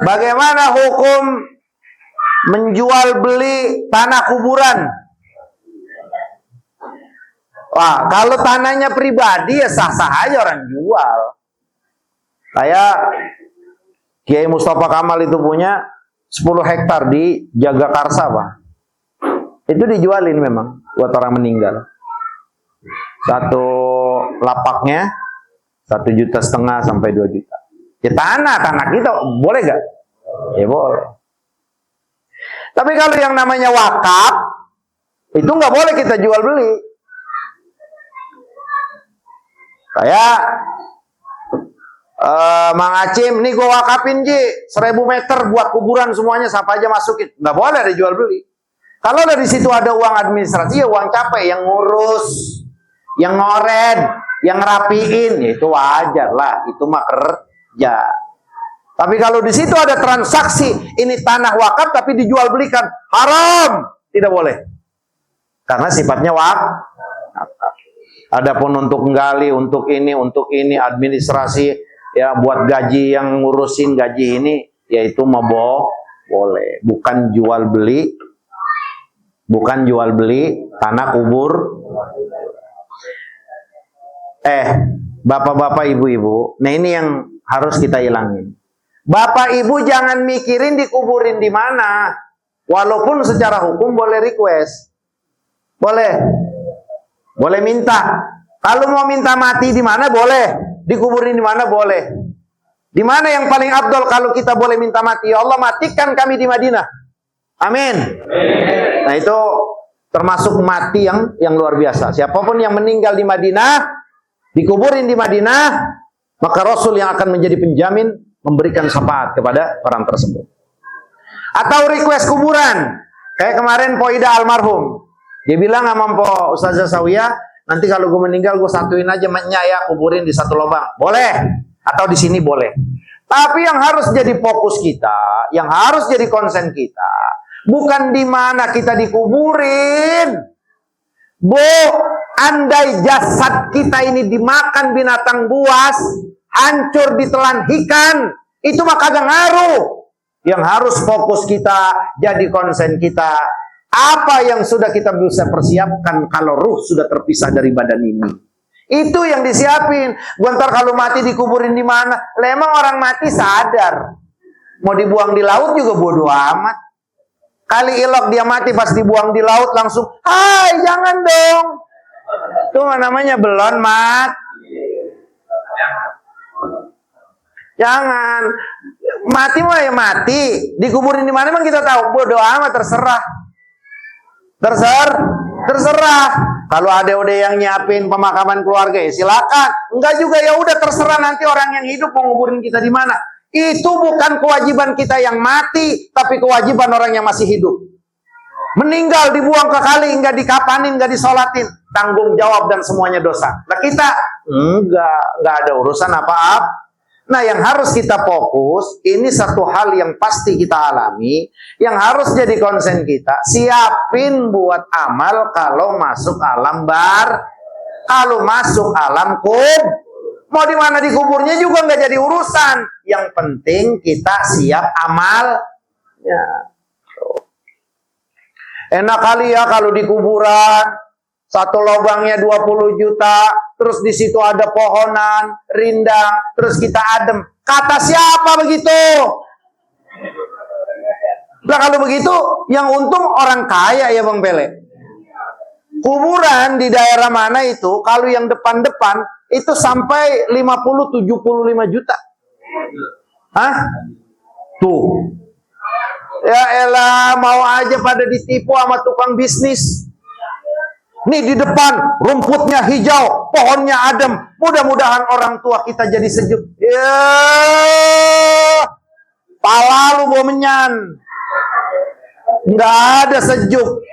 Bagaimana hukum menjual beli tanah kuburan? Wah, kalau tanahnya pribadi ya sah-sah aja orang jual. Kayak Kiai Mustafa Kamal itu punya 10 hektar di Jagakarsa, Pak. Itu dijualin memang buat orang meninggal. Satu lapaknya 1,5 juta sampai 2 juta. Ya tanah kita boleh gak? Ya boleh. Tapi kalau yang namanya wakaf, itu nggak boleh kita jual beli. Kayak Mang Acim, nih gue wakafin Ji 1.000 meter buat kuburan semuanya, siapa aja masukin. Nggak boleh ada jual beli. Kalau dari situ ada uang administrasi, ya uang capek yang ngurus, yang ngoren, yang ngerapiin, ya itu wajar lah, itu mah kerja. Tapi kalau di situ ada transaksi, ini tanah wakaf tapi dijual belikan, haram, tidak boleh. Karena sifatnya wakaf. Adapun untuk menggali, untuk ini administrasi, ya buat gaji yang ngurusin gaji ini, yaitu mah boleh. Bukan jual beli tanah kubur. Bapak-bapak, ibu-ibu, nah ini yang harus kita hilangin. Bapak ibu jangan mikirin dikuburin di mana. Walaupun secara hukum boleh request. Boleh minta. Kalau mau minta mati di mana boleh, dikuburin di mana boleh. Di mana yang paling afdol kalau kita boleh minta mati? Ya Allah, matikan kami di Madinah. Amin. Nah, itu termasuk mati yang luar biasa. Siapapun yang meninggal di Madinah, dikuburin di Madinah, maka Rasul yang akan menjadi penjamin memberikan syafaat kepada orang tersebut. Atau request kuburan. Kayak kemarin Poida almarhum. Dia bilang sama Po Ustazah Sawiyah, nanti kalau gue meninggal gue satuin aja maknya ya, kuburin di satu lubang. Boleh. Atau di sini boleh. Tapi yang harus jadi fokus kita, yang harus jadi konsen kita, bukan di mana kita dikuburin. Bu, andai jasad kita ini dimakan binatang buas, hancur ditelan ikan, itu mah kagak ngaruh. Yang harus fokus kita, jadi konsen kita, apa yang sudah kita bisa persiapkan kalau ruh sudah terpisah dari badan ini. Itu yang disiapin. Gua ntar kalau mati dikuburin di mana? Emang orang mati sadar. Mau dibuang di laut juga bodo amat. Kali ilok dia mati pas dibuang di laut langsung, hai jangan dong. Itu namanya belum mati. Jangan. Mati mah ya mati. Dikuburin di mana emang kita tahu. Bodo amat, terserah. Terserah. Kalau ada udah yang nyiapin pemakaman keluarga ya silakan. Enggak juga ya udah terserah, nanti orang yang hidup mau nguburin kita di mana. Itu bukan kewajiban kita yang mati, tapi kewajiban orang yang masih hidup. Meninggal dibuang ke kali, enggak dikapanin, enggak disolatin, tanggung jawab dan semuanya dosa. Nah kita enggak ada urusan apa-apa. Nah yang harus kita fokus, ini satu hal yang pasti kita alami, yang harus jadi konsen kita, siapin buat amal kalau masuk alam kalau masuk alam mau di mana dikuburnya juga nggak jadi urusan. Yang penting kita siap amalnya. Enak kali ya kalau di kuburan, satu lubangnya 20 juta, terus di situ ada pohonan, rindang, terus kita adem. Kata siapa begitu? Nah kalau begitu, yang untung orang kaya ya Bang Pele. Kuburan di daerah mana itu, kalau yang depan-depan, itu sampai 50-75 juta. Hah? Tuh. Ya elah, mau aja pada ditipu sama tukang bisnis. Nih di depan rumputnya hijau, pohonnya adem. Mudah-mudahan orang tua kita jadi sejuk. Ya, pala lu bau menyan. Nggak ada sejuk.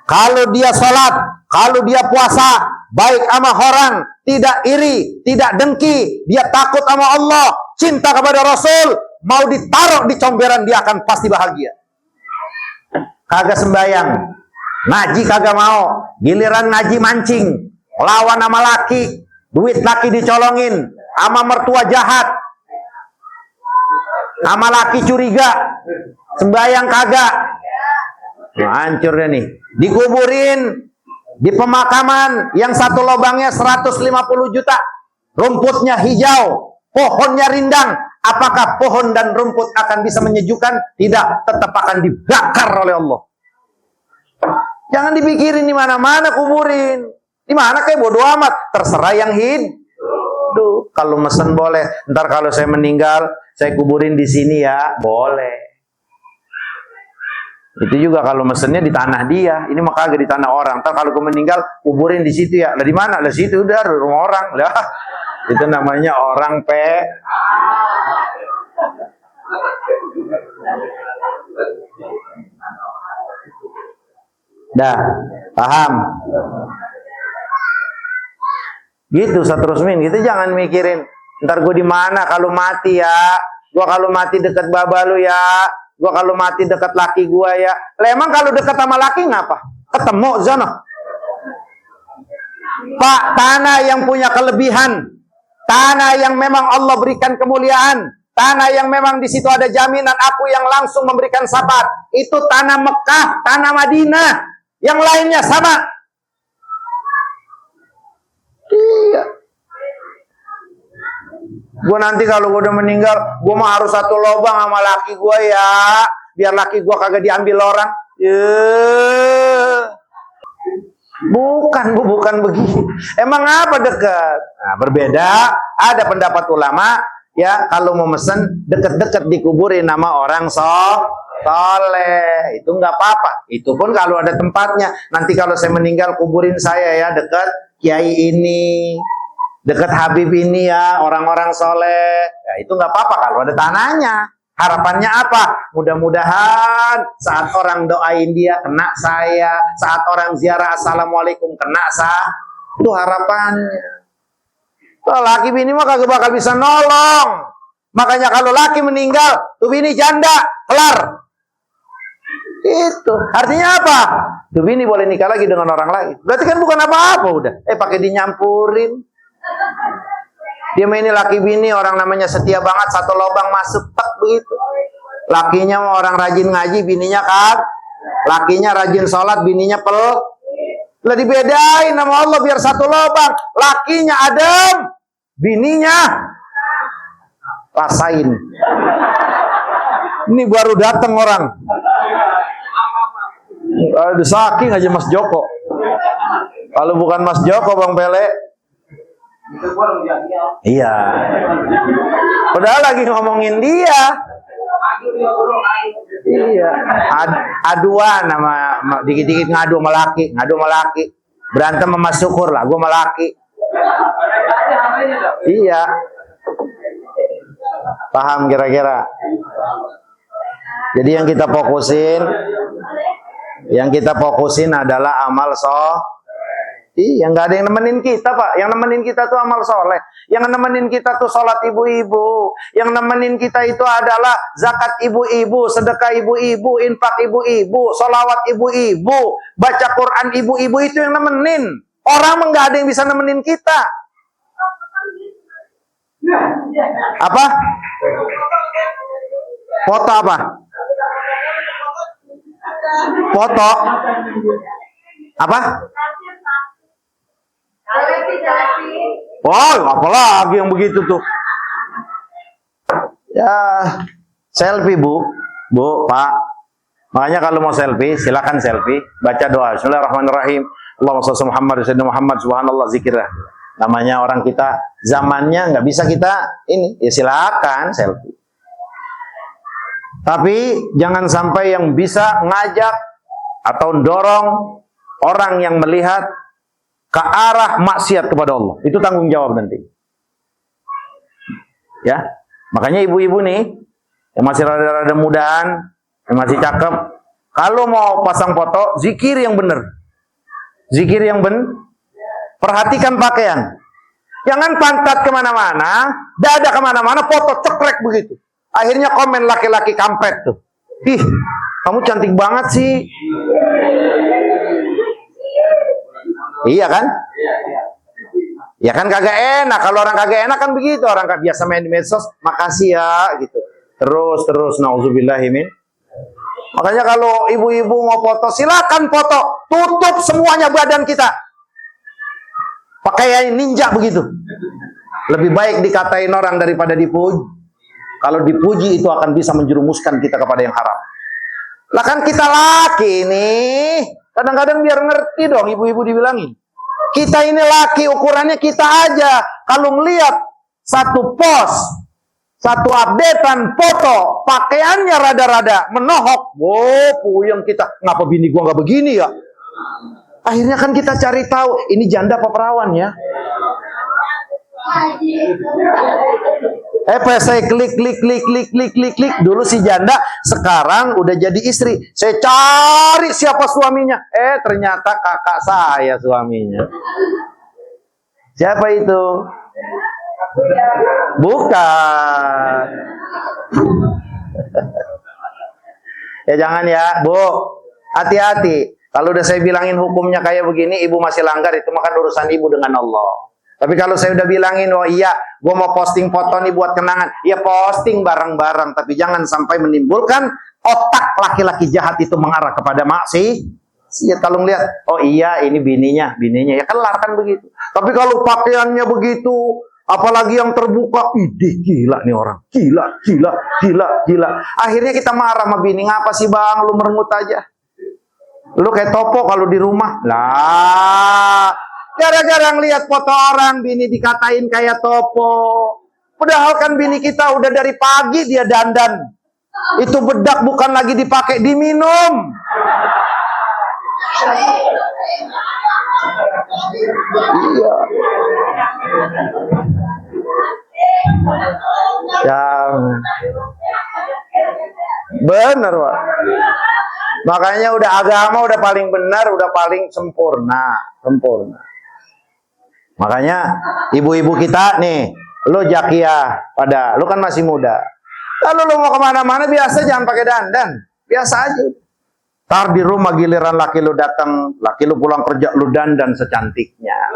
Kalau dia sholat, kalau dia puasa, baik sama orang, tidak iri, tidak dengki, dia takut sama Allah, cinta kepada Rasul, mau ditaruh di comberan dia akan pasti bahagia. Kagak sembayang. Ngaji kagak mau, giliran ngaji mancing, lawan sama laki, duit laki dicolongin, sama mertua jahat. Sama laki curiga, sembahyang kagak. Nah, hancur deh nih. Dikuburin di pemakaman yang satu lubangnya 150 juta. Rumputnya hijau, pohonnya rindang. Apakah pohon dan rumput akan bisa menyejukkan? Tidak, tetap akan dibakar oleh Allah. Jangan dipikirin di mana-mana kuburin. Di mana kayak bodo amat, terserah yang hidup. Kalau mesen boleh. Ntar kalau saya meninggal, saya kuburin di sini ya, boleh. Itu juga kalau mesennya di tanah dia, ini mah kagak di tanah orang. Ntar kalau gue meninggal, kuburin di situ ya. Lah di mana? Lah situ udah rumah orang. Lah itu namanya orang Dah, paham? Gitu seterusnya, gitu jangan mikirin. Ntar gue di mana kalau mati ya? Gue kalau mati deket baba lu ya. Gue kalau mati deket laki gue ya. Lah emang kalau deket sama laki ngapa? Ketemu zona. Pak, tanah yang punya kelebihan, tanah yang memang Allah berikan kemuliaan, tanah yang memang di situ ada jaminan aku yang langsung memberikan syafaat, itu tanah Mekah, tanah Madinah. Yang lainnya sama. Iya. Gue nanti kalau gue udah meninggal, gue mah harus satu lubang sama laki gue ya, biar laki gue kagak diambil orang. Bukan begini. Emang apa dekat? Nah, berbeda. Ada pendapat ulama ya, kalau mau mesen deket-deket dikuburin nama orang soleh, itu nggak apa-apa. Itu pun kalau ada tempatnya. Nanti kalau saya meninggal, kuburin saya ya dekat kiai ini, dekat Habib ini ya, orang-orang soleh. Ya, itu nggak apa-apa kalau ada tanahnya. Harapannya apa? Mudah-mudahan saat orang doain dia kena saya, saat orang ziarah assalamualaikum kena saya. Itu harapannya. Kalau laki bini mah kagak bakal bisa nolong. Makanya kalau laki meninggal, tuh bini janda, kelar. Itu artinya apa? Tuh bini boleh nikah lagi dengan orang lain. Berarti kan bukan apa-apa udah. Pakai dinyampurin. Dia main ini laki bini, orang namanya setia banget, satu lubang masuk tek begitu. Lakinya orang rajin ngaji, bininya kan. Lakinya rajin sholat, bininya pel. Lah dibedain sama Allah biar satu lubang. Lakinya adem, bininya rasain. Ini baru datang orang. Ada saking aja Mas Joko. Kalau bukan Mas Joko, Bang Pele. Iya. Padahal lagi ngomongin dia. Iya. Aduan sama dikit-dikit ngadu sama laki. Berantem sama syukur lah, gua sama laki. Iya. Paham kira-kira? Jadi yang kita fokusin adalah amal Iya, nggak ada yang nemenin kita, Pak. Yang nemenin kita tuh amal soleh. Yang nemenin kita tuh sholat ibu-ibu. Yang nemenin kita itu adalah zakat ibu-ibu, sedekah ibu-ibu, infak ibu-ibu, sholawat ibu-ibu, baca Quran ibu-ibu, itu yang nemenin. Orang nggak ada yang bisa nemenin kita. Apa? Foto apa? Foto? Apa? Oh, apalagi yang begitu tuh. Ya, selfie Bu, Pak. Makanya kalau mau selfie, silakan selfie. Baca doa. Bismillahirrahmanirrahim. Allahumma shalli Muhammad Sayyidina Muhammad subhanallah zikirah. Namanya orang kita zamannya nggak bisa kita ini. Ya silakan selfie. Tapi jangan sampai yang bisa ngajak atau dorong orang yang melihat ke arah maksiat kepada Allah. Itu tanggung jawab nanti. Ya. Makanya ibu-ibu nih yang masih rada-rada mudahan, yang masih cakep, kalau mau pasang foto, zikir yang benar. Zikir yang benar. Perhatikan pakaian. Jangan pantat kemana-mana, dada kemana-mana, foto cekrek begitu. Akhirnya komen laki-laki kampret tuh. Ih, kamu cantik banget sih. Iya kan? Ya kan kagak enak. Kalau orang kagak enak kan begitu. Orang biasa main di medsos, makasih ya gitu. terus nauzubillahimin. Makanya kalau ibu-ibu mau foto, silakan foto, tutup semuanya badan kita. Pakai ninja begitu. Lebih baik dikatain orang daripada dipuji. Kalau dipuji itu akan bisa menjerumuskan kita kepada yang haram. Lah kan kita laki nih, kadang-kadang biar ngerti dong ibu-ibu dibilangin. Kita ini laki, ukurannya kita aja. Kalau ngelihat satu post, satu updatean foto, pakaiannya rada-rada menohok, puyeng kita. Ngapa bini gua nggak begini ya? Akhirnya kan kita cari tahu, ini janda apa perawan ya? Pas saya klik. Dulu si janda, sekarang udah jadi istri. Saya cari siapa suaminya. Ternyata kakak saya suaminya. Siapa itu? Bukan. Ya jangan ya, Bu. Hati-hati. Kalau udah saya bilangin hukumnya kayak begini, ibu masih langgar, itu makan urusan ibu dengan Allah. Tapi kalau saya udah bilangin, oh iya, gue mau posting foto nih buat kenangan. Ya posting bareng-bareng, tapi jangan sampai menimbulkan otak laki-laki jahat itu mengarah kepada maksiat. Kalau ngeliat, oh iya ini bininya, ya kelar kan begitu. Tapi kalau pakaiannya begitu, apalagi yang terbuka, ide gila nih orang, gila. Akhirnya kita marah sama bini, ngapa sih bang, lu merengut aja. Lu kayak topo kalau di rumah. Lah, gara-gara ngelihat foto orang, bini dikatain kayak topo. Padahal kan bini kita udah dari pagi dia dandan. Itu bedak bukan lagi dipakai, diminum. Iya. Yang benar, Pak. Makanya udah agama udah paling benar, udah paling sempurna. Makanya ibu-ibu kita nih, lu Jakia, lu kan masih muda. Lalu lu mau kemana-mana biasa, jangan pakai dandan, biasa aja. Tar di rumah giliran laki lu datang, laki lu pulang kerja, lu dandan secantiknya.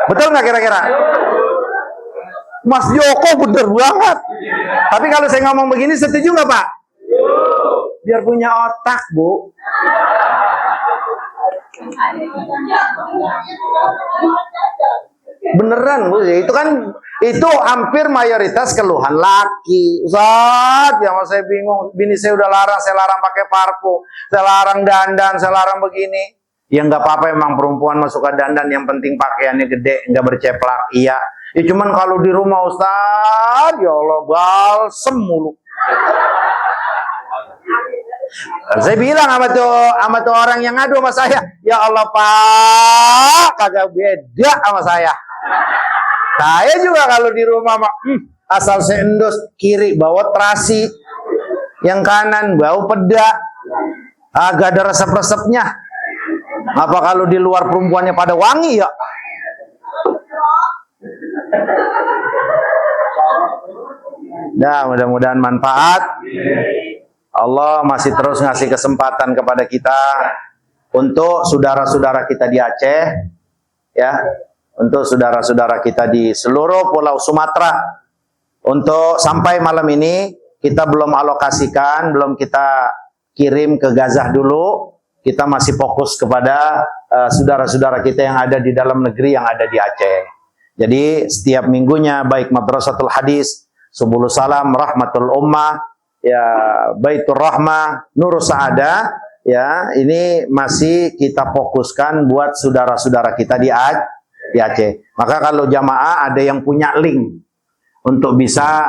Betul nggak kira-kira? Mas Joko bener banget. Tapi kalau saya ngomong begini, setuju nggak Pak? Biar punya otak, Bu. Beneran, Bu. Itu hampir mayoritas keluhan laki. Ustaz, ya saya bingung. Bini saya udah larang, saya larang pakai parfum, saya larang dandan, saya larang begini. Ya nggak apa-apa, emang perempuan masuk ke dandan, yang penting pakaiannya gede, nggak berceplak. Iya. Ya cuman kalau di rumah Ustaz, ya Allah, balsem mulu. Saya bilang sama tuh orang yang ngadu sama saya, ya Allah Pak, kagak beda sama saya. Saya juga kalau di rumah asal seendos kiri bawa terasi, yang kanan bau peda, agak ada resep-resepnya. Apa kalau di luar perempuannya pada wangi ya? Nah, mudah-mudahan manfaat. Allah masih terus ngasih kesempatan kepada kita untuk saudara-saudara kita di Aceh, ya, untuk saudara-saudara kita di seluruh Pulau Sumatera. Untuk sampai malam ini kita belum alokasikan, belum kita kirim ke Gaza dulu. Kita masih fokus kepada saudara-saudara kita yang ada di dalam negeri, yang ada di Aceh. Jadi setiap minggunya baik Madrasatul Hadis, Subulus Salam, Rahmatul Ummah, ya Baitur Rahmah, Nur Sa'ada, ya ini masih kita fokuskan buat saudara-saudara kita di Aceh. Maka kalau jamaah ada yang punya link untuk bisa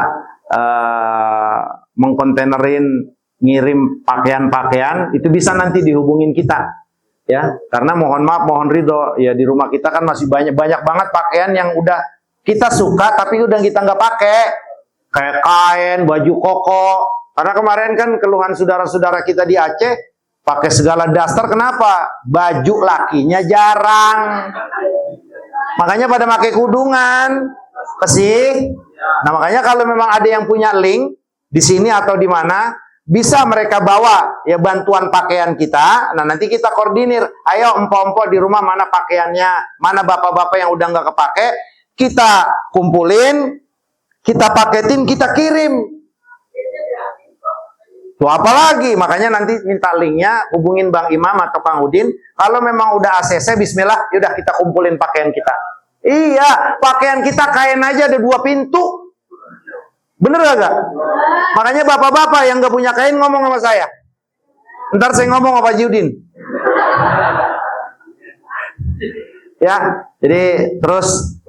mengkontainerin, ngirim pakaian-pakaian, itu bisa nanti dihubungin kita. Ya, karena mohon maaf, mohon ridho, ya di rumah kita kan masih banyak banget pakaian yang udah kita suka tapi udah kita nggak pakai, kayak kain, baju koko. Karena kemarin kan keluhan saudara-saudara kita di Aceh, pakai segala daster, kenapa? Baju lakinya jarang. Makanya pada pakai kudungan, pesik. Nah makanya kalau memang ada yang punya link di sini atau di mana, bisa mereka bawa ya bantuan pakaian kita. Nah nanti kita koordinir, ayo empo-empo di rumah mana pakaiannya, mana bapak-bapak yang udah nggak kepake, kita kumpulin, kita paketin, kita kirim. Tuh apalagi, makanya nanti minta linknya, hubungin Bang Imam atau Kang Udin. Kalau memang udah ACC, bismillah, yaudah kita kumpulin pakaian kita. Iya, pakaian kita kain aja ada 2 pintu. Bener gak? Makanya bapak-bapak yang gak punya kain ngomong sama saya. Ntar saya ngomong sama Pak Udin. Ya, jadi terus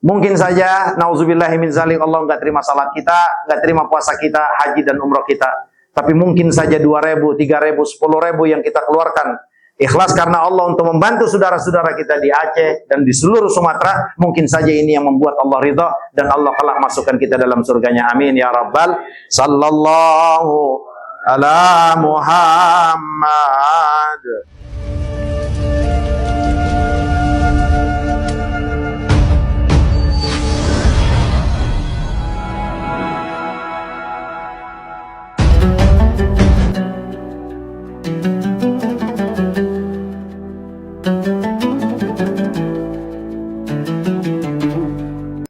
mungkin saja, nauzubillahi min zalik, Allah nggak terima salat kita, nggak terima puasa kita, haji dan umroh kita. Tapi mungkin saja 2.000, 3.000, 10.000 yang kita keluarkan ikhlas karena Allah untuk membantu saudara-saudara kita di Aceh dan di seluruh Sumatera. Mungkin saja ini yang membuat Allah ridha dan Allah kelak masukkan kita dalam surganya. Amin ya rabbal sallallahu ala Muhammad.